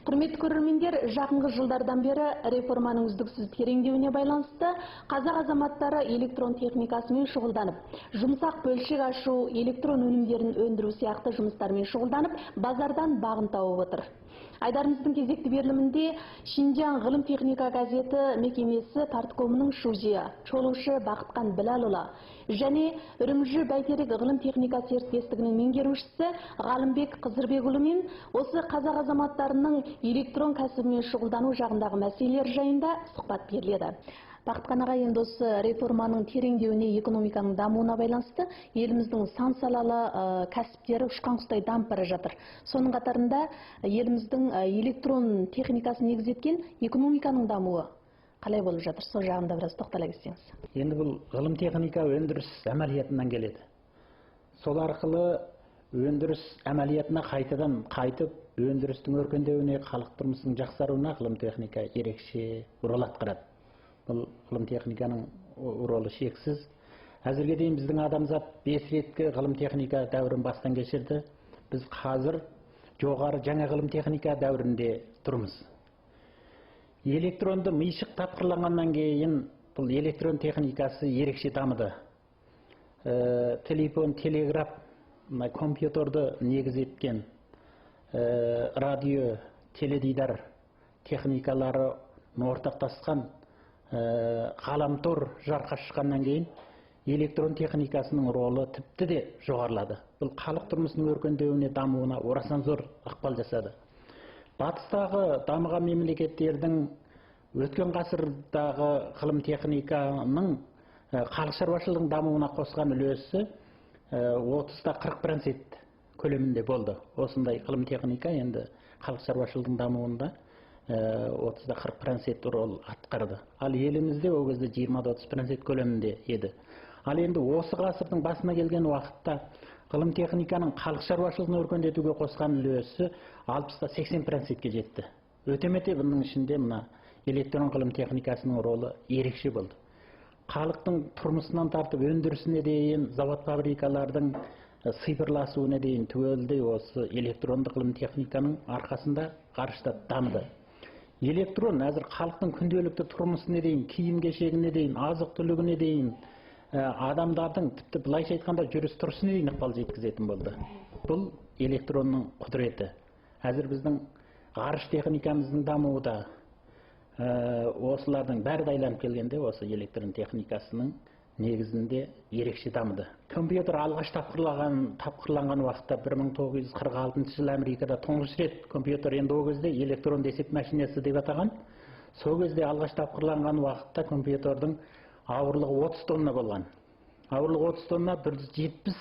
Құрметті көрермендер, жақынғы жылдардан бері реформаның үздіксіз тереңдеуіне байланысты қазақ азаматтары электрон техникасымен шұғылданып, жұмсақ бөлшек ашу, электрон өнімдерін өндіру сияқты жұмыстармен шұғылданып, базардан бағын тауып отыр. Айдарымыздың кезекті берілімінде Шинжаң ғылым техника газеті мекемесі парткомының шузия, чолушы Бақытқан Біләлұлы және Үрімжі Бәйтерек ғылым техника серіктестігінің меңгерушісі Ғалымбек Қызырбекұлы мен осы қазақ азаматтарының электрон кәсібімен шұғылдану жағындағы мәселелер жайында сұхбат беріледі. Бақытқан аға, енді осы реформаның тереңдеуіне, экономиканың дамуына байланысты еліміздің сан салалы кәсіптері ұшқан құстай дамып бара жатыр. Соның қатарында еліміздің электрон техникасын негіз еткен экономиканың дамуы қалай болып жатыр? Сол жағында біраз тоқтала кетсеңіз. Енді бұл ғылым техника өндіріс әмәлиятынан келеді. Сол арқылы өндіріс әмәлиятына қайтып, өндірістің өркендеуіне, халық тұрмысының жақсаруына ғылым техника ерекше рөл атқарады. Бұл ғылым техниканың ролы шексіз. Әзірге дейін біздің адамзат 5 реткі ғылым техника дәуірін бастан кешірді. Біз қазір жоғары жаңа ғылым техника дәуірінде тұрмыз. Электронды миышық тапқырланғаннан кейін бұл электрон техникасы ерекше дамыды. Телефон, телеграф, компьютерді негіз еткен радио, теледидар техникалары ортақтасқан ғаламтор жарқа шыққаннан кейін электрон техникасының ролы тіпті де жоғарылады. Бұл халық тұрмысының өркендеуіне, дамуына орасан зор ықпал жасады. Батыстағы дамыған мемлекеттердің өткен ғасырдағы ғылым техниканың халық шаруашылығының дамуына қосқан үлесі 30-40% көлемінде болды. Осындай ғылым техника енді халық шаруашылығының дамуында 30-40% рол атқарды. Ал елімізде ол кезде 20-30% көлемінде еді. Ал енді осы ғасырдың басына келген уақытта ғылым техниканың халық шаруашылығын өркендетуге қосқан үлесі 60-80%-ке жетті. Өте-мете бұның ішінде мына электрон ғылым техникасының ролы ерекше болды. Халықтың тұрмысынан тартып өндірісіне дейін, завод-фабрикалардың цифрласуына дейін түгелдей осы электронды ғылым техниканың арқасында ғарышта дамыды. Электрон әзір халықтың күнделікті тұрмысына дейін, киім кешегіне дейін, азық-түлігіне дейін, адамдардың тіпті былайша айтқанда жүріс-тұрысына дейін ықпал жеткізетін болды. Бұл электронның құдіреті. Әзір біздің ғарыш техникамыздың дамуы да осылардың бәрі айланып келгенде осы электрон техникасының негізінде ерекше дамыды. Компьютер алғаш тапқырланған уақытта 1946 жылы Америкада тұңғыш рет компьютер, енді ол кезде электронды есеп машинасы деп атаған. Сол кезде алғаш тапқырланған уақытта компьютердің ауырлығы 30 тонна болған. Ауырлығы 30 тонна 170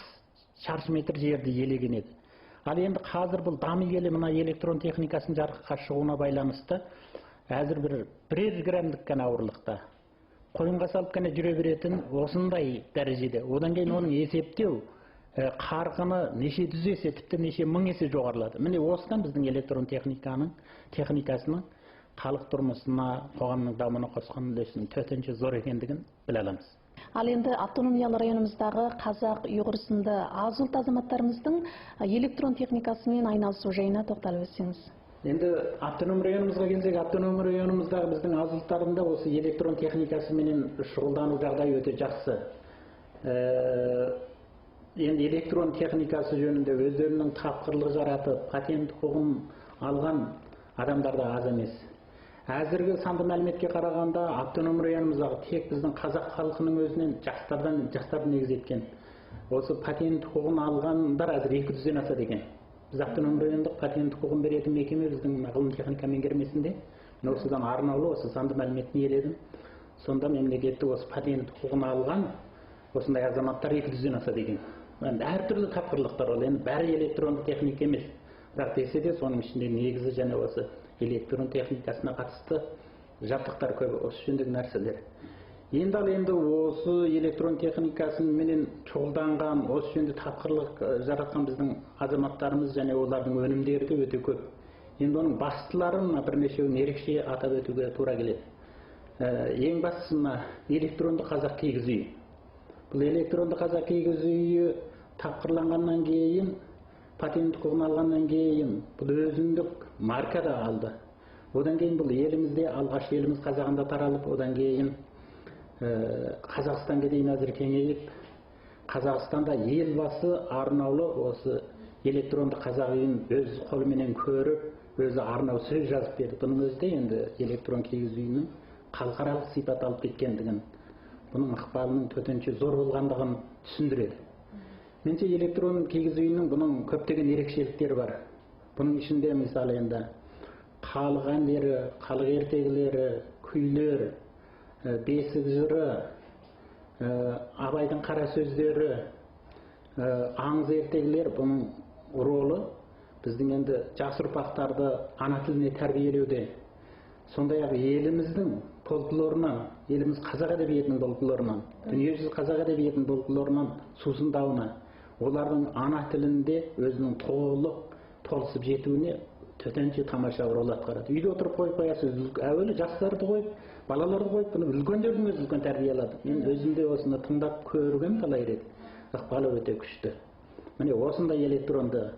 шаршы метр жерді елеген еді. Ал енді қазір бұл дами келе мына электрон техникасының жарыққа шығуына байланысты әзір бірер граммдық қана ауырлықта қойынға салып қана жүре беретін осындай дәрежеде. Одан кейін оның есептеу қарқыны неше жүз есе, тіпті неше мың есе жоғарылады. Міне осыдан біздің электрон техникасының халық тұрмысына, қоғамның дамуына қосқан үлесінің төтенше зор екендігін біле аламыз. Ал енді автономиялы районымыздағы қазақ, ұйғыр сынды аз ұлт азаматтарымыздың электрон техникасымен айналысу жайына тоқталып өтсеңіз. Енді автоном районымызға келсек, автоном районымыздағы біздің аз ұлттарында осы электрон техникасымен шұғылдану жағдайы өте жақсы. Енді электрон техникасы жөнінде өздерінің тапқырлық жаратып, патент құқығын алған адамдар да аз емес. Әзіргі санды мәліметке қарағанда автоном районымыздағы тек біздің қазақ халқының өзінен жастарды негіз еткен. Осы патент құқығын алғандар әзір 200-ден асады екен. Біз автоном райондық патент құқығын беретін мекеме біздің ғылым техника меңгермесінде. Осыдан арнаулы осы санды мәліметін иелендім. Сонда мемлекеттік осы патент құқығын алған осындай азаматтар 200-ден асады екен. Әртүрлі тапқырлықтар ол, енді бәрі электронды техника емес. Бірақ десе де соның ішінде негізі және осы электрон техникасына қатысты жабдықтар көп, осы жөндегі нәрселер. Енді осы электрон техникасымен шұғылданған, осы жөнде тапқырлық жаратқан біздің азаматтарымыз және олардың өнімдері де өте көп. Енді оның бастыларын бірнешеуін ерекше атап өтуге тура келеді. Ең бастысы электронды қазақ киіз үй. Бұл электронды қазақ киіз үйі тапқырланғаннан кейін, патент құқығын алғаннан кейін, бұл өзіндік марка да алды. Одан кейін бұл елімізде алғаш еліміз Қазағында таралып, одан кейін Қазақстанға дейін әзір кеңейіп, Қазақстанда елбасы арнаулы осы электронды қазақ үйін өз қолыменен көріп, өзі арнау сөз жазып берді. Бұның өзі де енді электрон киіз үйінің халықаралық сипат алып кеткендігін, бұның ықпалының төтенше зор болғандығын түсіндіреді. Меніңше электрон киіз үйінің бұның көптеген ерекшеліктері бар. Бұның ішінде мысалы енді халық әндері, халық ертегілері, күйлер, бесік жыры, Абайдың қара сөздері, аңыз ертегілер, бұның ролы біздің енді жас ұрпақтарды ана тіліне тәрбиелеуде. Сондай-ақ еліміздің фольклорынан, еліміз қазақ әдебиетінің фольклорынан, дүниежүзі қазақ әдебиетінің фольклорынан сусындауына, олардың ана тілінде өзінің толысып жетуіне төтенше тамаша рол атқарады. Үйде отырып қойып қоясыз, әуелі жастарды қойып, балаларды қойып, бұны үлкендердің өзі үлкен тәрбие алады. Мен өзімде осыны тыңдап көрген талай рет, ықпалы өте күшті. Міне осындай электронды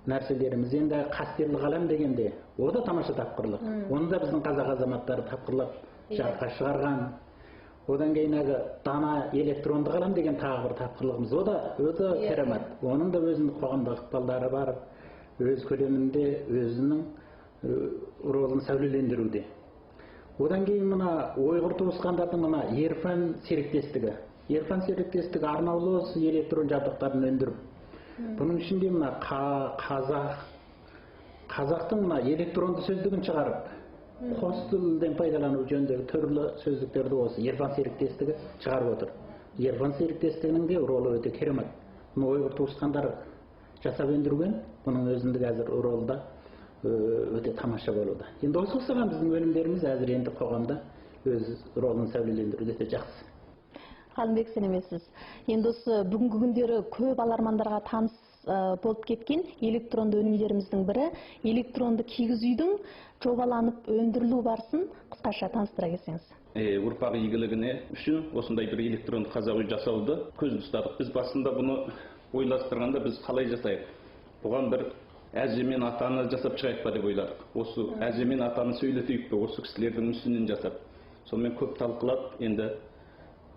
нәрселеріміз, енді қастерлі қалам дегенде, о да тамаша тапқырлық. Оны да біздің қазақ азаматтары тапқырлап жарыққа шығарған. Одан кейін дана электронды қалам деген тағы бір тапқырлығымыз, о да өте керемет. Оның да өзінің қоғамдық ықпалдары бар, өз көлемінде өзінің ролын сәулелендіруде. Одан кейін мына ойғыр туысқандардың мына Ерфан серіктестігі. Ерфан серіктестігі арнаулы осы электрон жабдықтарын өндіріп. Бұның ішінде мына қазақтың мына электронды сөздігін шығарып, қос тілден пайдалану жөніндегі түрлі сөздіктерді осы Ерфан серіктестігі шығарып отыр. Ерфан серіктестігінің де ролы өте керемет. Бұны ойғыр туысқандар жасап өндірген, бұның өзіндік әзір ролы да өте тамаша болуда. Енді осы ұқсаған біздің өнімдеріміз әзір енді қоғамда өз ролын сәулелендіруде өте жақсы. Қалымбек, сен емессіз. Енді осы бүгінгі күндері көп алармандарға таныс болып кеткен электронды өнімдеріміздің бірі электронды киіз үйдің жобаланып өндірілу барысын қысқаша таныстыра кетсеңіз. Ұрпақ игілігіне үшін осындай бір электронды қазақ үй жасауды көзді ұстадық. Біз басында бұны ойластырғанда біз қалай жасайық? Бұған бір әже мен атаны жасап шығайық па деп ойладық. Осы әже мен атаны сөйлетейік пе, осы кісілердің мүсінін жасап. Сонымен көп талқылап, енді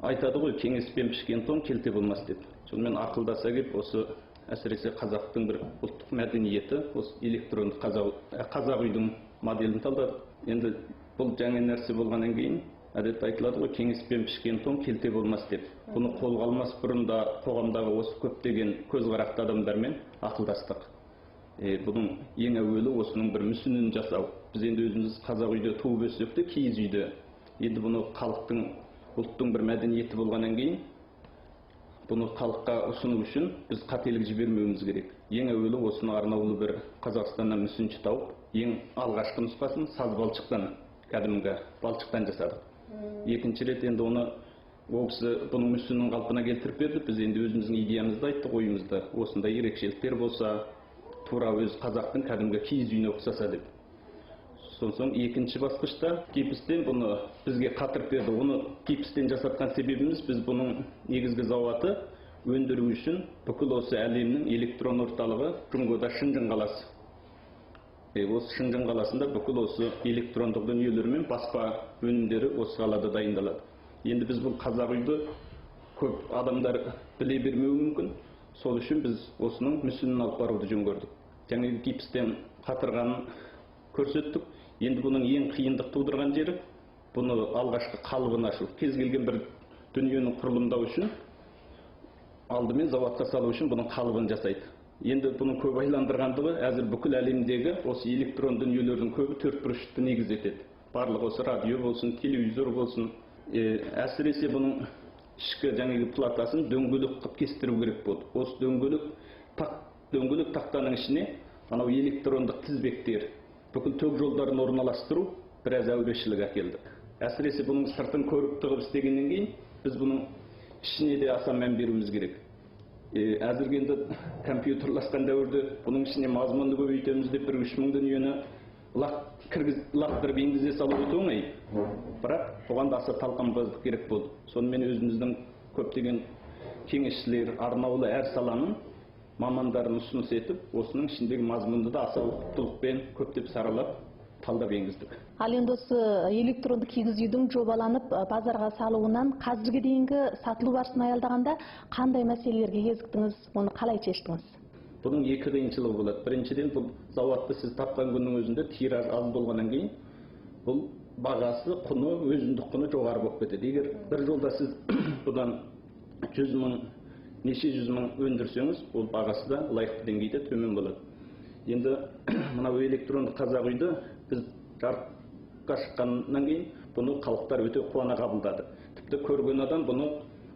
айтады ғой, кеңеспен пішкен тон келте болмас деп. Сонымен ақылдаса келіп, осы әсіресе қазақтың бір ұлттық мәдениеті, осы электронды қазақ үйдің моделін талдадық. Енді бұл жаңа нәрсе болғаннан кейін әдетте айтылады ғой, кеңеспен пішкен тон келте болмас деп. Бұны қолға алмас бұрын да қоғамдағы осы көптеген көзқарақты адамдармен ақылдастық. Бұның ең әуелі осының бір мүсінін жасау. Біз енді өзіміз қазақ үйде туып өссек те, киіз үйде. Енді бұны халықтың, ұлттың бір мәдениеті болғаннан кейін, бұны халыққа ұсыну үшін біз қателік жібермеуіміз керек. Ең әуелі осыны арнаулы бір Қазақстаннан мүсінші тауып, ең алғашқы нұсқасын саз балшықтан, кәдімгі балшықтан жасадық. Екінші рет енді оны ол кісі бұның мүсінін қалпына келтіріп берді. Біз енді өзіміздің идеямызды айттық, ойымызды. Осындай ерекшеліктер болса, тура өз қазақтың кәдімгі киіз үйіне ұқсаса деп. Соң екінші басқышта гипстен бұны бізге қатырып берді. Оны гипстен жасатқан себебіміз, біз бұның негізгі зауыты өндіру үшін бүкіл осы әлемнің электрон орталығы Жұңғода Шыңжың қаласы. Осы Шыңжың қаласында бүкіл осы электрондық дүниелер мен баспа өнімдері осы қалада дайындалады. Енді біз бұл қазақ үйді көп адамдар біле бермеуі мүмкін. Сол үшін біз осының мүсінін алып баруды жөн көрдік. Жаңағы гипстен қатырғанын көрсеттік. Енді бұның ең қиындық тудырған жері бұны алғашқы қалыбын ашу. Кез келген бір дүниенің құрылымдау үшін алдымен зауытқа салу үшін бұның қалыбын жасайды. Енді бұның көп айландырғандығы әзір бүкіл әлемдегі осы электрон дүниелердің көбі төртбұрышты негіз етеді. Барлығы осы радио болсын, телевизор болсын. Әсіресе бұның ішкі жаңағы платасын дөңгелек қып кестіру керек болды. Осы дөңгелек тақтаның ішіне анау электрондық тізбектер, бүкіл ток жолдарын орналастыру біраз әурешілік әкелді. Әсіресе бұның сыртын көріп тығып істегеннен кейін біз бұның ішіне де аса мән беруіміз керек. Әзірге енді компьютерласқан дәуірде бұның ішіне мазмұнды көбейтеміз деп бір 3000 дүниені лақтырып енгізе салу өте оңай. Бірақ бұған да аса талқамбаздық керек болды. Сонымен өзіміздің көптеген кеңесшілер арнаулы әр саланың мамандарын ұсыныс етіп, осының ішіндегі мазмұнды да аса ұқыптылықпен көптеп саралап, талдап енгіздік. Ал енді осы электрондық кигіз үйдің жобаланып базарға салуынан қазірге дейінгі сатылу барысын аялдағанда қандай мәселелерге кезіктіңіз, оны қалай шештіңіз? Бұның екі қиыншылығы болады. Біріншіден, бұл зауатты сіз тапқан күннің өзінде тираж аз болғаннан кейін, бұл бағасы, құны, өзіндік құны жоғары болып кетеді. Егер бір жолда сіз бұдан 100 мың, неше 100 мың өндірсеңіз, ол бағасы да лайықты деңгейде төмен болады. Енді мынау электрондық қазақ үйді біз жарыққа шыққаннан кейін бұны халықтар өте қуана қабылдады. Тіпті көрген адам бұны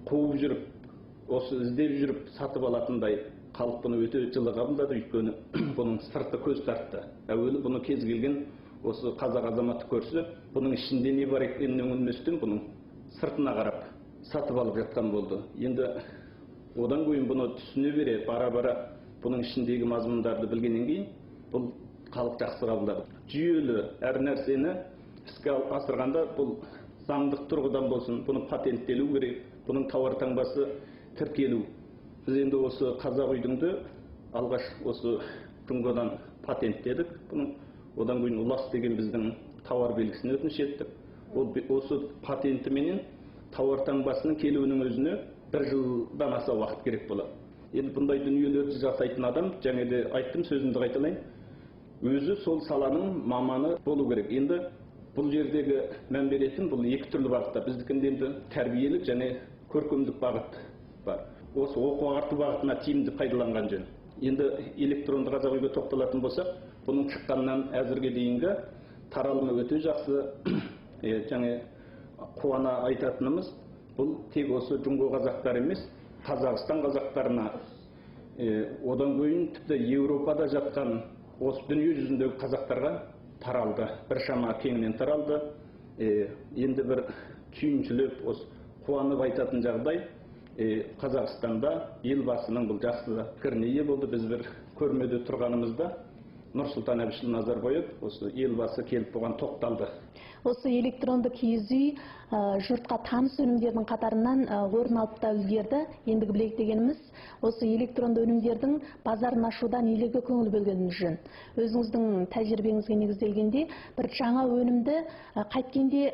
қуып жүріп, осы іздеп жүріп сатып алатындай халық бұны өте жылы қабылдады, өйткені бұның сырты көз тартты. Әуелі бұны кез келген осы қазақ азаматы көрсе, бұның ішінде не бар екеніне үңілместен бұның сыртына қарап сатып алып жатқан болды. Енді одан кейін бұны түсіне бере, бара-бара бұның ішіндегі мазмұндарды білгеннен кейін бұл халық жақсы қабылдады. Жүйелі әр нәрсені іске асырғанда бұл заңдық тұрғыдан болсын, бұны патенттелу керек, бұның тауар таңбасы тіркелу. Біз енді осы қазақ үйдіңді алғаш осы Жұңғодан патенттедік. Бұның одан кейін ұлас деген біздің тауар белгісін өтініш еттік. Осы патенті менен тауар таңбасының келуінің өзіне 1 жылдан аса уақыт керек болады. Енді бұндай дүниелерді жасайтын адам, жаңа да айттым, сөзімді қайталайын, өзі сол саланың маманы болу керек. Енді бұл жердегі мән беретін бұл екі түрлі бағытта. Біздікінде енді тәрбиелік және көркемдік бағыт бар. Осы оқу ағарту бағытына тиімді пайдаланған жөн. Енді электронды қазақ үйге тоқталатын болсақ, бұның шыққаннан әзірге дейінгі таралымы өте жақсы. Жаңа қуана айтатынымыз, бұл тек осы Жұңго қазақтар емес, Қазақстан қазақтарына, одан кейін тіпті Еуропада жатқан осы дүние жүзіндегі қазақтарға таралды, біршама кеңінен таралды. Енді бір түйіншілеп, осы қуанып айтатын жағдай, Қазақстанда елбасының бұл жақсы пікіріне ие болды. Біз бір көрмеде тұрғанымызда Нұрсұлтан Әбішұлы Назарбаев осы елбасы келіп бұған тоқталды. Осы электронды киіз үй жұртқа таныс өнімдердің қатарынан орын алып та үлгерді. Ендігі білейік дегеніміз, осы электронды өнімдердің базарын ашуда нелерге көңіл бөлгеніңіз жөн. Өзіңіздің тәжірибеңізге негізделгенде, бір жаңа өнімді қайткенде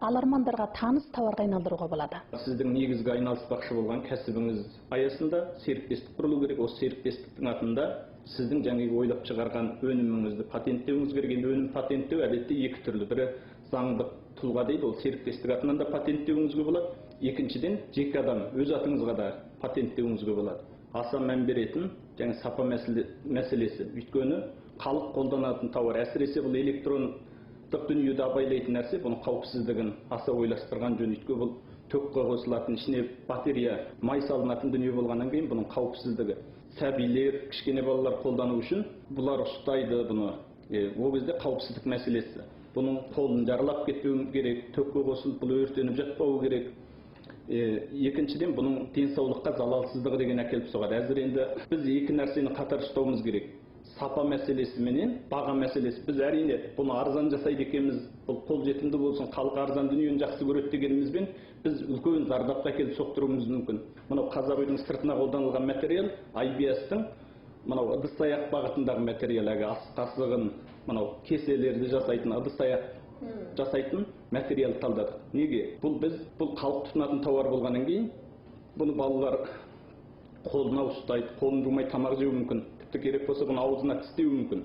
алармандарға таныс тауарға айналдыруға болады. Сіздің негізгі айналыспақшы болған кәсібіңіз аясында серіктестік құрылу керек. Осы серіктестіктің атында сіздің жаңағы ойлап шығарған өніміңізді патенттеуіңіз керек. Енді өнім патенттеу әдетте екі түрлі. Бірі заңдық тұлға дейді, ол серіктестік атынан да патенттеуіңізге болады. Екіншіден, жеке адам өз атыңызға да патенттеуіңізге болады. Аса мән беретін жаңа сапа мәселесі. Өйткені халық қолданатын тауар, әсіресе бұл электрондық дүниеде абайлайтын нәрсе, бұның қауіпсіздігін аса ойластырған жөн. Өйткені бұл төкке қосылатын, ішіне батарея, май салынатын дүние болғаннан кейін бұның қауіпсіздігі. Сәбилер, кішкене балалар қолдану үшін бұлар ұстайды бұны. Ол кезде қауіпсіздік мәселесі. Бұның қолын жарылап кетпеу керек, төкке қосылып бұл өртеніп жатпауы керек. Екіншіден, бұның денсаулыққа залалсыздығы деген әкеліп соғады. Әзір енді біз екі нәрсені қатар ұстауымыз керек. Сапа мәселесі менен баға мәселесі. Біз әрине бұны арзан жасайды екенбіз, бұл қолжетімді болсын, халық арзан дүниені жақсы көреді дегенімізбен біз үлкен зардапқа әкеліп соқтыруымыз мүмкін. Мынау қазақ үйдің сыртына қолданылған материал IBS-тің мынау ыдыс-аяқ бағытындағы материал, ас қасығын, мынау кеселерді жасайтын, ыдыс-аяқ жасайтын материал талдадық. Неге? Бұл халық тұтынатын тауар болғаннан кейін бұны балалар қолына ұстайды, қолын жумай тамақ жеуі мүмкін. Тіпті керек болса бұны аузына тістеуі мүмкін.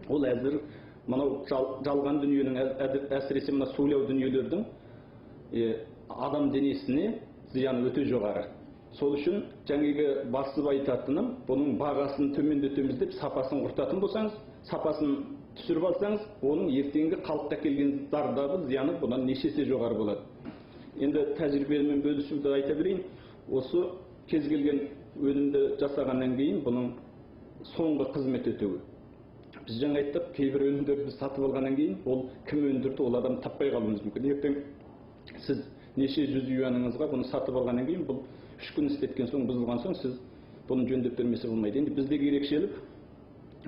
Ол әзір мынау жалған дүниенің, әсіресе мына сөйлеу дүниелердің адам денесіне зияны өте жоғары. Сол үшін жаңағы басып айтатыным, бұның бағасын төмендетеміз деп сапасын құртатын болсаңыз, сапасын түсіріп алсаңыз, оның ертеңгі халыққа келген зардабы, зияны бұдан нешесе жоғары болады. Енді тәжірибемен бөлісуді айта берейін. Осы кез келген өнімді жасағаннан кейін бұның соңғы қызмет өтеуі. Біз жаңа айттық, кейбір өнімдерді сатып алғаннан кейін ол кім өндірді, ол адам таппай қалуыңыз мүмкін. Ертең сіз неше жүз юаныңызға бұны сатып алғаннан кейін, бұл 3 күн істеткен соң, бұзылған соң, сіз бұны жөндеп бермесе болмайды. Енді біздегі ерекшелік,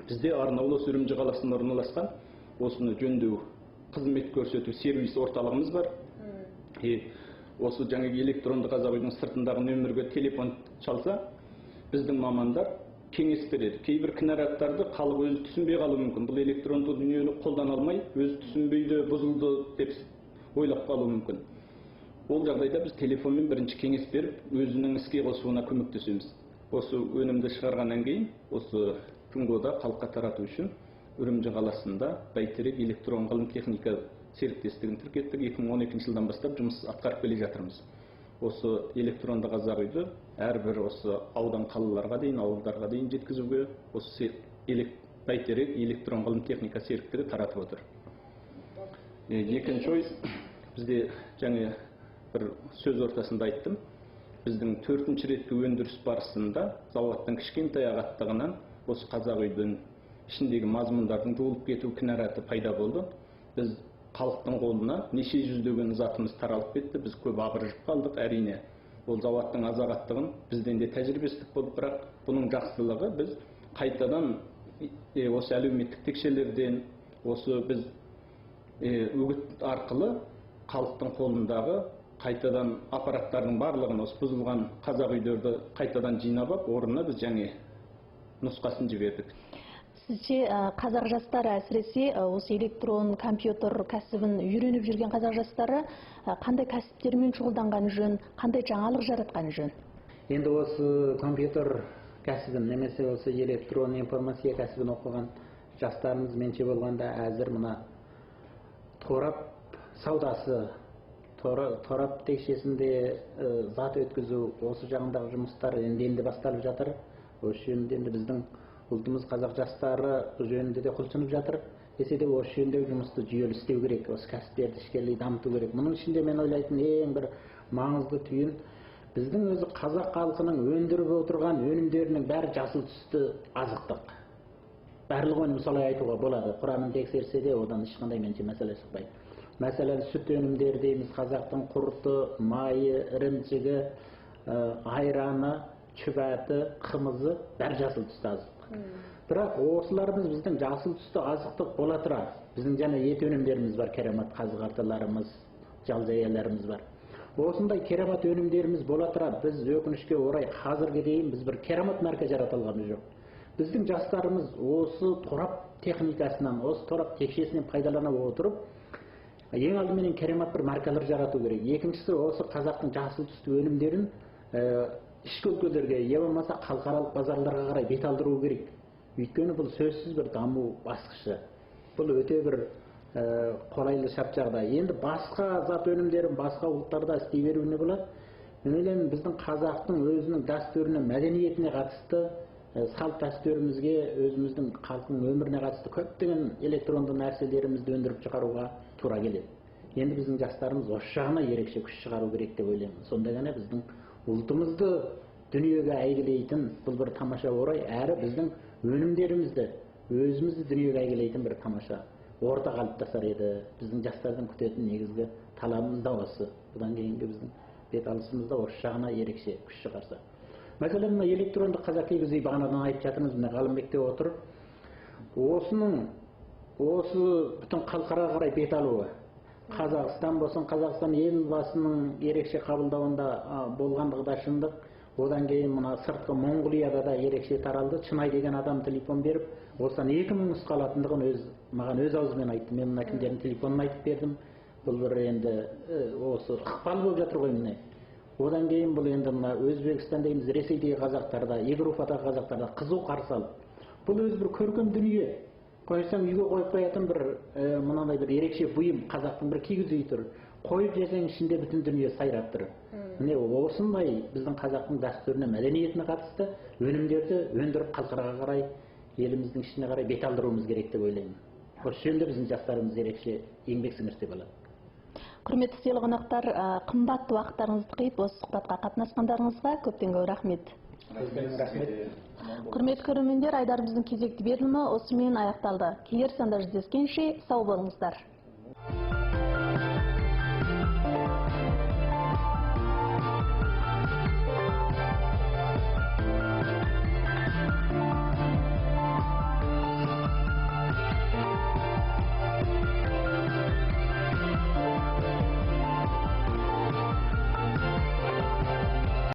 бізде арнаулы үрімжі қаласында орналасқан осыны жөндеу, қызмет көрсету, сервис орталығымыз бар. Осы жаңағы электронды қазақ үйдің сыртындағы нөмірге телефон шалса, біздің мамандар кеңес береді. Кейбір кінәраттарды халық өзі түсінбей қалуы мүмкін. Бұл электронды дүниені қолдана алмай, өзі түсінбейді, бұзылды деп ойлап қалуы мүмкін. Ол жағдайда біз телефонмен бірінші кеңес беріп, өзінің іске қосуына көмектесеміз. Осы өнімді шығарғаннан кейін, осы күнгода халыққа тарату үшін Үрімжі қаласында Бәйтерек электрон ғылым техника серіктестігін тіркеттік. 2012 жылдан бастап жұмыс атқарып келе жатырмыз. Осы электронды қазақ үйді әрбір осы аудан қалаларға дейін, ауылдарға дейін жеткізуге осы Бәйтерек электрон ғылым техника серіктігі таратып отыр. Екінші ой, бізде жаңа бір сөз ортасында айттым. Біздің 4-ші реткі өндіріс барысында зауыттың кішкентай ағаттығынан осы қазақ үйдің ішіндегі мазмұндардың жуылып кету кінәраты пайда болды. Біз халықтың қолына неше жүздеген затымыз таралып кетті. Біз көп абыржып қалдық, әрине. Ол зауыттың азағаттығын бізден де тәжірибесіздік болып, бірақ бұның жақсылығы біз қайтадан осы әлеуметтік текшелерден, осы біз үгіт арқылы халықтың қолындағы қайтадан аппараттардың барлығын, осы бұзылған қазақ үйлерді қайтадан жинап алып, орнына біз жаңа нұсқасын жібердік. Сізше қазақ жастары, әсіресе осы электрон компьютер кәсібін үйреніп жүрген қазақ жастары қандай кәсіптермен шұғылданған жөн, қандай жаңалық жаратқан жөн? Енді осы компьютер кәсібін, немесе осы электрон информация кәсібін оқыған жастарымыз менше болғанда әзір мына торап саудасы, торап текшесінде зат өткізу, осы жағындағы жұмыстар енді басталып жатыр. Осы жөнінде енді біздің ұлтымыз қазақ жастары жөнінде де құлшынып жатыр. Десе де осы жөніндегі жұмысты жүйелі істеу керек, осы кәсіптерді ішкерлей дамыту керек. Мұның ішінде мен ойлайтын ең бір маңызды түйін, біздің өзі қазақ халқының өндіріп отырған өнімдерінің бәрі жасыл түсті азықтық. Барлығы өнім солай айтуға болады. Құрамын тексерсе де одан ешқандай менше мәселе шықпайды. Мәселен, сүт өнімдері дейміз, қазақтың құрты, майы, ірімшігі, айраны, шүбәті, қымызы бәрі жасыл түсті азықтық. Бірақ осыларымыз біздің жасыл түсті азықтық бола тұра, біздің жаңа ет өнімдеріміз бар, керемет қазы-қарталарымыз, жал-жаяларымыз бар. Осындай керемет өнімдеріміз бола тұра, біз өкінішке орай қазірге дейін біз бір керемет марка жарата алғанымыз жоқ. Біздің жастарымыз осы торап техникасынан, осы торап текшесінен пайдалана отырып, ең алдымен керемет бір маркалар жарату керек. Екіншісі, осы қазақтың жасыл түсті өнімдерін ішкі өлкелерге, не болмаса халықаралық базарларға қарай бет алдыру керек. Өйткені бұл сөзсіз бір даму басқышы. Бұл өте бір қолайлы шарт жағдай. Енді басқа зат өнімдерін басқа ұлттарда істей беруіне болады. Мен ойлаймын, біздің қазақтың өзінің дәстүріне, мәдениетіне қатысты, салт дәстүрімізге, өзіміздің халқының өміріне қатысты көптеген электронды нәрселерімізді өндіріп шығаруға тура келеді. Енді біздің жастарымыз осы жағына ерекше күш шығару керек деп ойлаймын. Сонда ғана біздің ұлтымызды дүниеге әйгілейтін бұл бір тамаша орай, әрі біздің өнімдерімізді, өзімізді дүниеге әйгілейтін бір тамаша орта қалыптасар еді. Біздің жастардан күтетін негізгі талабымыз да осы. Бұдан кейінгі біздің бет алысымызда осы жағына ерекше күш шығарса. Мәселен, электронды қазақи біз бағанадан айтып жатырмыз, міне Ғалымбекте отыр. Осы бүтін халықараға қарай бет алуы. Қазақстан болсын, Қазақстан елбасының ерекше қабылдауында болғандығы да шындық. Одан кейін мына сыртқы Монғолияда да ерекше таралды. Чынай деген адам телефон беріп, осыдан 2000 нұсқа алатындығын маған өз аузымен айтты. Мен мына кімдердің телефонын айтып бердім. Бұл бір енді осы ықпал болып жатыр ғой міне. Одан кейін бұл енді мына Өзбекстан дейміз, Ресейдегі қазақтарда, Европадағы қазақтарда қызу қарсы алып. Бұл өз бір көркем дүние. Қойсаң үйге қойып қоятын бір мынандай бір ерекше бұйым, қазақтың бір кигіз үйі тұр. Қойып жесең ішінде бүтін дүние сайрап тұр. Міне осындай біздің қазақтың дәстүріне, мәдениетіне қатысты өнімдерді өндіріп халықараға қарай, еліміздің ішіне қарай бет алдыруымыз керек деп ойлаймын. Осы жөнінде біздің жастарымыз ерекше еңбек сіңірсе болады. Құрметті сыйлы қонақтар, қымбатты уақыттарыңызды қиып осы сұхбатқа қатынасқандарыңызға көптен көп рахмет. Құрметті көрермендер, Айдарымыздың кезекті берілімі осымен аяқталды. Келер санда жүздескенше сау болыңыздар.